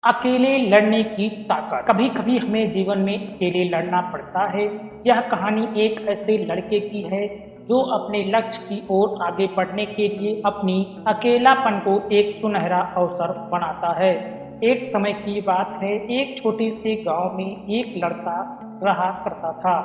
अकेले लड़ने की ताकत। कभी कभी हमें जीवन में अकेले लड़ना पड़ता है। यह कहानी एक ऐसे लड़के की है जो अपने लक्ष्य की ओर आगे बढ़ने के लिए अपनी अकेलापन को एक सुनहरा अवसर बनाता है। एक समय की बात है, एक छोटे से गांव में एक लड़का रहा करता था।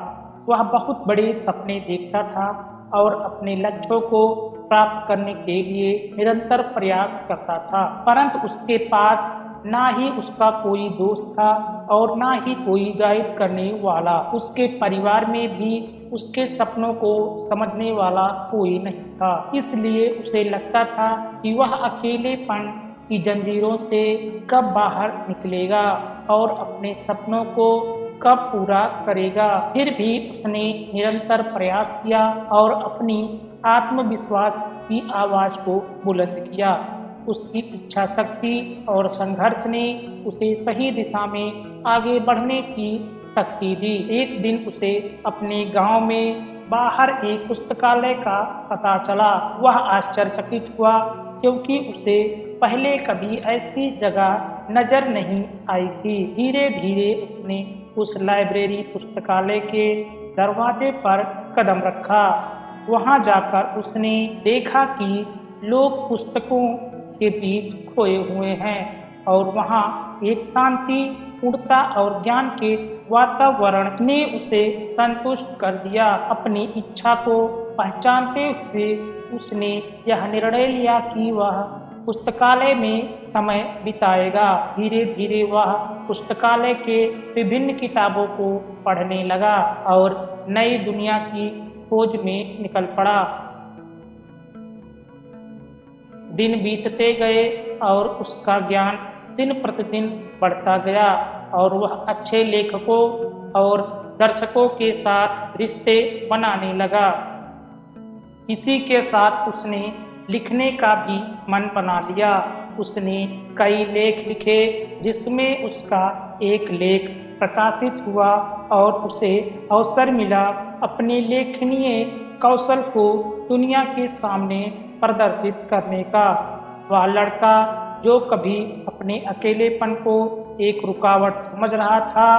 वह बहुत बड़े सपने देखता था और अपने लक्ष्यों को प्राप्त करने के लिए निरंतर प्रयास करता था, परंतु उसके पास ना ही उसका कोई दोस्त था और ना ही कोई गाइड करने वाला। उसके परिवार में भी उसके सपनों को समझने वाला कोई नहीं था। इसलिए उसे लगता था कि वह अकेलेपन की जंजीरों से कब बाहर निकलेगा और अपने सपनों को कब पूरा करेगा। फिर भी उसने निरंतर प्रयास किया और अपनी आत्मविश्वास की आवाज को बुलंद किया। उसकी इच्छा शक्ति और संघर्ष ने उसे सही दिशा में आगे बढ़ने की शक्ति दी। एक दिन उसे अपने गांव में बाहर एक पुस्तकालय का पता चला। वह आश्चर्यचकित हुआ क्योंकि उसे पहले कभी ऐसी जगह नजर नहीं आई थी। धीरे धीरे उसने उस लाइब्रेरी पुस्तकालय के दरवाजे पर कदम रखा। वहां जाकर उसने देखा कि लोग पुस्तकों के बीच खोए हुए हैं और वहां एक शांति, पूर्णता और ज्ञान के वातावरण ने उसे संतुष्ट कर दिया। अपनी इच्छा को पहचानते हुए उसने यह निर्णय लिया कि वह पुस्तकालय में समय बिताएगा। धीरे धीरे वह पुस्तकालय के विभिन्न किताबों को पढ़ने लगा और नई दुनिया की खोज में निकल पड़ा। दिन बीतते गए और उसका ज्ञान दिन प्रतिदिन बढ़ता गया और वह अच्छे लेखकों और दर्शकों के साथ रिश्ते बनाने लगा। इसी के साथ उसने लिखने का भी मन बना लिया। उसने कई लेख लिखे जिसमें उसका एक लेख प्रकाशित हुआ और उसे अवसर मिला अपने लेखनीय कौशल को दुनिया के सामने प्रदर्शित करने का। वह लड़का जो कभी अपने अकेलेपन को एक रुकावट समझ रहा था,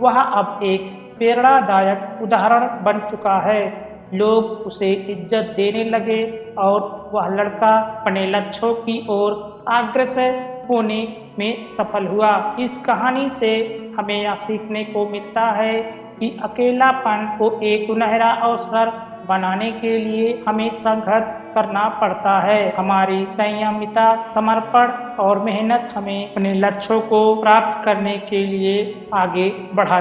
वह अब एक प्रेरणादायक उदाहरण बन चुका है। लोग उसे इज्जत देने लगे और वह लड़का अपने लक्ष्यों की ओर अग्रसर होने में सफल हुआ। इस कहानी से हमें यह सीखने को मिलता है कि अकेलापन को एक सुनहरा अवसर बनाने के लिए हमें संघर्ष करना पड़ता है। हमारी संयमिता, समर्पण और मेहनत हमें अपने लक्ष्यों को प्राप्त करने के लिए आगे बढ़ा